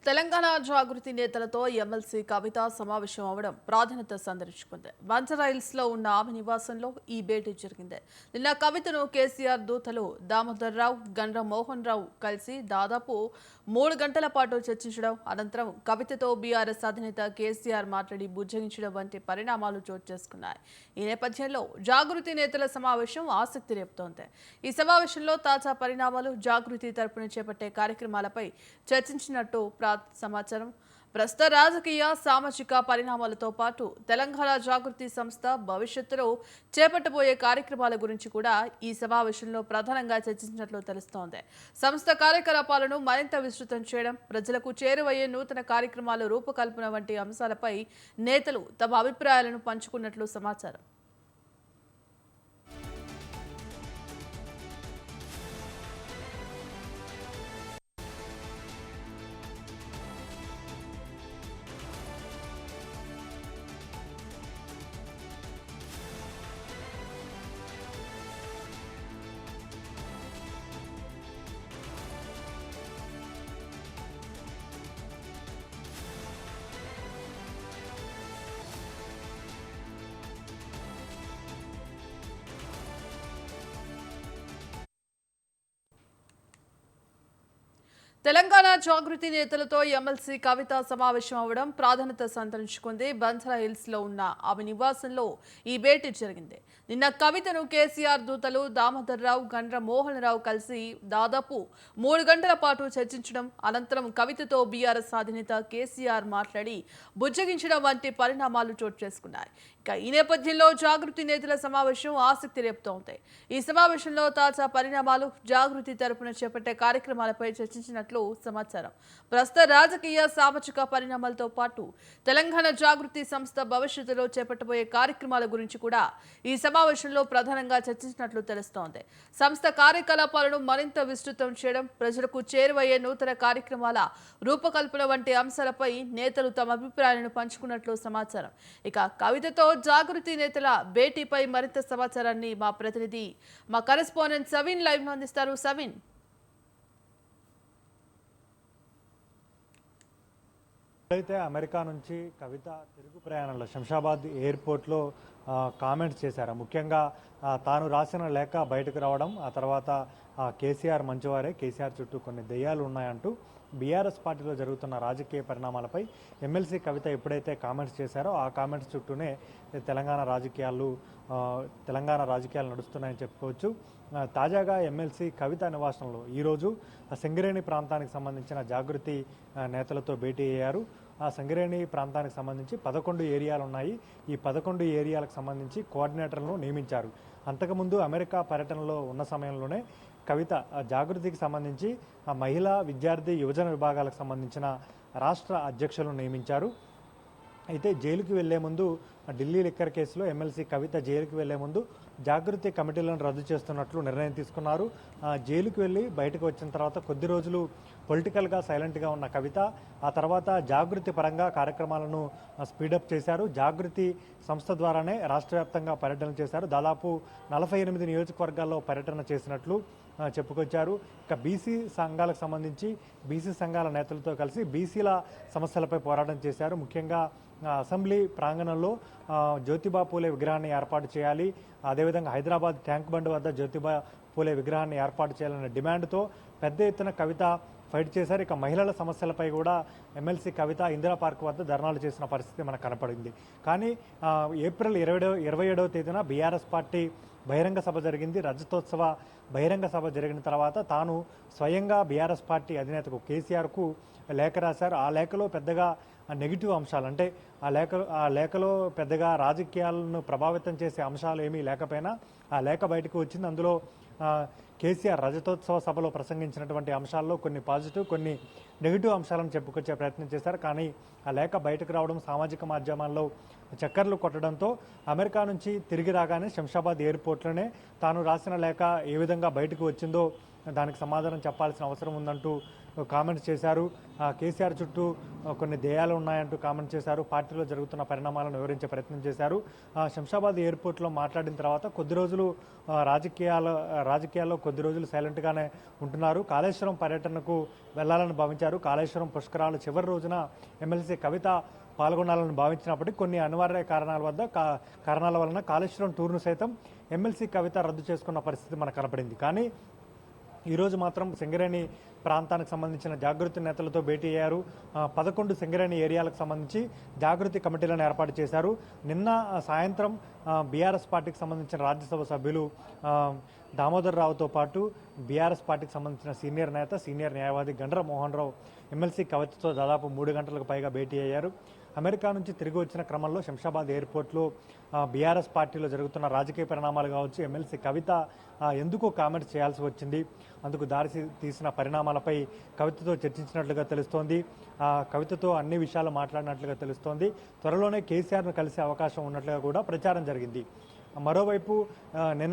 తెలంగాణ జాగృతి నేతలతో ఎమ్మెల్సీ కవిత సమావేశం అవడం ప్రాధాన్యత సంతరించుకుంది. బంజారాహిల్స్ లో ఉన్న ఆమె నివాసంలో ఈ భేటీ జరిగింది. నిన్న కవితను కేసీఆర్ దూతలు దామోదర్ రావు, గండ్ర మోహన్ రావు కలిసి దాదాపు 3 గంటల పాటు చర్చించడం, అనంతరం కవితతో బీఆర్ఎస్ అధినేత కేసీఆర్ మాట్లాడి బుజ్జగించడం వంటి పరిణామాలు చోటు చేసుకున్నాయి. ఈ నేపథ్యంలో జాగృతి నేతల సమావేశం ఆసక్తి రేపుతోంది. ఈ సమావేశంలో తాజా పరిణామాలు, జాగృతి తరపున చేపట్టే కార్యక్రమాలపై చర్చించినట్టు సమాచారం. ప్రస్తుత రాజకీయ, సామాజిక పరిణామాలతో పాటు తెలంగాణ జాగృతి సంస్థ భవిష్యత్తులో చేపట్టబోయే కార్యక్రమాల గురించి కూడా ఈ సమావేశంలో ప్రధానంగా చర్చించినట్లు తెలుస్తోంది. సంస్థ కార్యకలాపాలను మరింత విస్తృతం చేయడం, ప్రజలకు చేరువయ్యే నూతన కార్యక్రమాల రూపకల్పన వంటి అంశాలపై నేతలు తమ అభిప్రాయాలను పంచుకున్నట్లు సమాచారం. తెలంగాణ జాగృతి నేతలతో ఎమ్మెల్సీ కవిత సమావేశం అవడం ప్రాధాన్యత సంతరించుకుంది. బంజారాహిల్స్ లో ఉన్న ఆమె నివాసంలో ఈ భేటీ జరిగింది. నిన్న కవితను కేసీఆర్ దూతలు దామోదర్ రావు, గండ్ర మోహన్ రావు కలిసి దాదాపు 3 గంటల పాటు చర్చించడం, అనంతరం కవితతో బీఆర్ఎస్ అధినేత కేసీఆర్ మాట్లాడి బుజ్జగించడం వంటి పరిణామాలు చోటు చేసుకున్నాయి. ఈ నేపథ్యంలో జాగృతి నేతల సమావేశం ఆసక్తి రేపుతోంది. ఈ సమావేశంలో తాజా పరిణామాలు, జాగృతి తరపున చేపట్టే కార్యక్రమాలపై చర్చించినట్లు సమాచారం. ప్రస్తుత రాజకీయ, సామాజిక పరిణామాలతో పాటు తెలంగాణ జాగృతి సంస్థ భవిష్యత్తులో చేపట్టబోయే కార్యక్రమాల గురించి కూడా ఈ సమావేశంలో ప్రధానంగా చర్చించినట్లు తెలుస్తోంది. సంస్థ కార్యకలాపాలను మరింత విస్తృతం చేయడం, ప్రజలకు చేరువయ్యే నూతన కార్యక్రమాల రూపకల్పన వంటి అంశాలపై నేతలు తమ అభిప్రాయాలను పంచుకున్నట్లు సమాచారం. ఇక కవితతో జాగృతి నేతల భేటీపై మరింత సమాచారాన్ని మా ప్రతినిధి, మా కరెస్పాండెంట్ సవిన్ లైవ్ లో అందిస్తారు. సవిన్, అయితే అమెరికా నుంచి కవిత తిరుగు ప్రయాణంలో శంషాబాద్ ఎయిర్పోర్ట్లో కామెంట్స్ చేశారు. ముఖ్యంగా తాను రాసిన లేఖ బయటకు రావడం, ఆ తర్వాత కేసీఆర్ మంచివారే, కేసీఆర్ చుట్టూ కొన్ని దెయ్యాలు ఉన్నాయంటూ బీఆర్ఎస్ పార్టీలో జరుగుతున్న రాజకీయ పరిణామాలపై ఎమ్మెల్సీ కవిత ఎప్పుడైతే కామెంట్స్ చేశారో ఆ కామెంట్స్ చుట్టూనే తెలంగాణ రాజకీయాలు నడుస్తున్నాయని చెప్పుకోవచ్చు. తాజాగా ఎమ్మెల్సీ కవిత నివాసంలో ఈరోజు సింగరేణి ప్రాంతానికి సంబంధించిన జాగృతి నేతలతో భేటీ అయ్యారు. ఆ సింగరేణి ప్రాంతానికి సంబంధించి 11 ఏరియాలు ఉన్నాయి. ఈ 11 ఏరియాలకు సంబంధించి కోఆర్డినేటర్లను నియమించారు. అంతకుముందు అమెరికా పర్యటనలో ఉన్న సమయంలోనే కవిత జాగృతికి సంబంధించి మహిళా, విద్యార్థి, యువజన విభాగాలకు సంబంధించిన రాష్ట్ర అధ్యక్షులను నియమించారు. అయితే జైలుకి వెళ్లే ముందు, ఢిల్లీ లిక్కర్ కేసులో ఎమ్మెల్సీ కవిత జైలుకి వెళ్లే ముందు జాగృతి కమిటీలను రద్దు చేస్తున్నట్లు నిర్ణయం తీసుకున్నారు. జైలుకి వెళ్ళి బయటకు వచ్చిన తర్వాత కొద్ది రోజులు పొలిటికల్గా సైలెంట్గా ఉన్న కవిత ఆ తర్వాత జాగృతి పరంగా కార్యక్రమాలను స్పీడప్ చేశారు. జాగృతి సంస్థ ద్వారానే రాష్ట్ర వ్యాప్తంగా పర్యటన చేశారు. దాదాపు 48 నియోజకవర్గాల్లో పర్యటన చేసినట్లు చెప్పుకొచ్చారు. ఇక బీసీ సంఘాలకు సంబంధించి బీసీ సంఘాల నేతలతో కలిసి బీసీల సమస్యలపై పోరాటం చేశారు. ముఖ్యంగా అసెంబ్లీ ప్రాంగణంలో జ్యోతిబా పూలే విగ్రహాన్ని ఏర్పాటు చేయాలి, అదేవిధంగా హైదరాబాద్ ట్యాంక్ బండ్ వద్ద జ్యోతిబా పూలే విగ్రహాన్ని ఏర్పాటు చేయాలనే డిమాండ్తో పెద్ద ఎత్తున కవిత ఫైట్ చేశారు. ఇక మహిళల సమస్యలపై కూడా ఎమ్మెల్సీ కవిత ఇందిరా పార్క్ వద్ద ధర్నాలు చేసిన పరిస్థితి మనకు కనపడింది. కానీ ఏప్రిల్ 27వ తేదీన బీఆర్ఎస్ పార్టీ బహిరంగ సభ జరిగింది. రజతోత్సవ బహిరంగ సభ జరిగిన తర్వాత తాను స్వయంగా బీఆర్ఎస్ పార్టీ అధినేతకు కేసీఆర్కు లేఖ రాశారు. ఆ లేఖలో పెద్దగా నెగిటివ్ అంశాలు, అంటే ఆ లేఖలో పెద్దగా రాజకీయాలను ప్రభావితం చేసే అంశాలు ఏమీ లేకపోయినా ఆ లేఖ బయటకు వచ్చింది. అందులో కేసీఆర్ రజతోత్సవ సభలో ప్రసంగించినటువంటి అంశాల్లో కొన్ని పాజిటివ్, కొన్ని నెగిటివ్ అంశాలను చెప్పుకొచ్చే ప్రయత్నం చేశారు. కానీ ఆ లేఖ బయటకు రావడం, సామాజిక మాధ్యమాల్లో చక్కర్లు కొట్టడంతో అమెరికా నుంచి తిరిగి రాగానే శంషాబాద్ ఎయిర్పోర్ట్లోనే తాను రాసిన లేఖ ఏ విధంగా బయటకు వచ్చిందో దానికి సమాధానం చెప్పాల్సిన అవసరం ఉందంటూ కామెంట్స్ చేశారు. కేసీఆర్ చుట్టూ కొన్ని దేయాలు ఉన్నాయంటూ కామెంట్ చేశారు. పార్టీలో జరుగుతున్న పరిణామాలను వివరించే ప్రయత్నం చేశారు. శంషాబాద్ ఎయిర్పోర్ట్లో మాట్లాడిన తర్వాత కొద్ది రోజులు రాజకీయాల్లో కొద్ది రోజులు సైలెంట్గానే ఉంటున్నారు. కాళేశ్వరం పర్యటనకు వెళ్లాలని భావించారు. కాళేశ్వరం పుష్కరాలు చివరి రోజున ఎమ్మెల్సీ కవిత పాల్గొనాలని భావించినప్పటికీ కొన్ని అనివార్య కారణాల వలన కాళేశ్వరం టూర్ను సైతం ఎమ్మెల్సీ కవిత రద్దు చేసుకున్న పరిస్థితి మనకు కనపడింది. కానీ ఈరోజు మాత్రం సింగరేణి ప్రాంతానికి సంబంధించిన జాగృతి నేతలతో భేటీ అయ్యారు. 11 సింగరేణి ఏరియాలకు సంబంధించి జాగృతి కమిటీలను ఏర్పాటు చేశారు. నిన్న సాయంత్రం బీఆర్ఎస్ పార్టీకి సంబంధించిన రాజ్యసభ సభ్యులు దామోదర్ రావుతో పాటు బీఆర్ఎస్ పార్టీకి సంబంధించిన సీనియర్ నేత, సీనియర్ న్యాయవాది గండ్ర మోహన్ రావు ఎమ్మెల్సీ కవితతో దాదాపు 3 గంటలకు పైగా భేటీ అయ్యారు. అమెరికా నుంచి తిరిగి వచ్చిన క్రమంలో శంషాబాద్ ఎయిర్పోర్ట్లో బీఆర్ఎస్ పార్టీలో జరుగుతున్న రాజకీయ పరిణామాలు కావచ్చు, ఎమ్మెల్సీ కవిత ఎందుకు కామెంట్స్ చేయాల్సి వచ్చింది, అందుకు దారి తీసిన పరిణామాలపై కవితతో చర్చించినట్లుగా తెలుస్తోంది. కవితతో అన్ని విషయాలు మాట్లాడినట్లుగా తెలుస్తోంది. త్వరలోనే కేసీఆర్ను కలిసే అవకాశం ఉన్నట్లుగా కూడా ప్రచారం జరిగింది. మరోవైపు నిన్న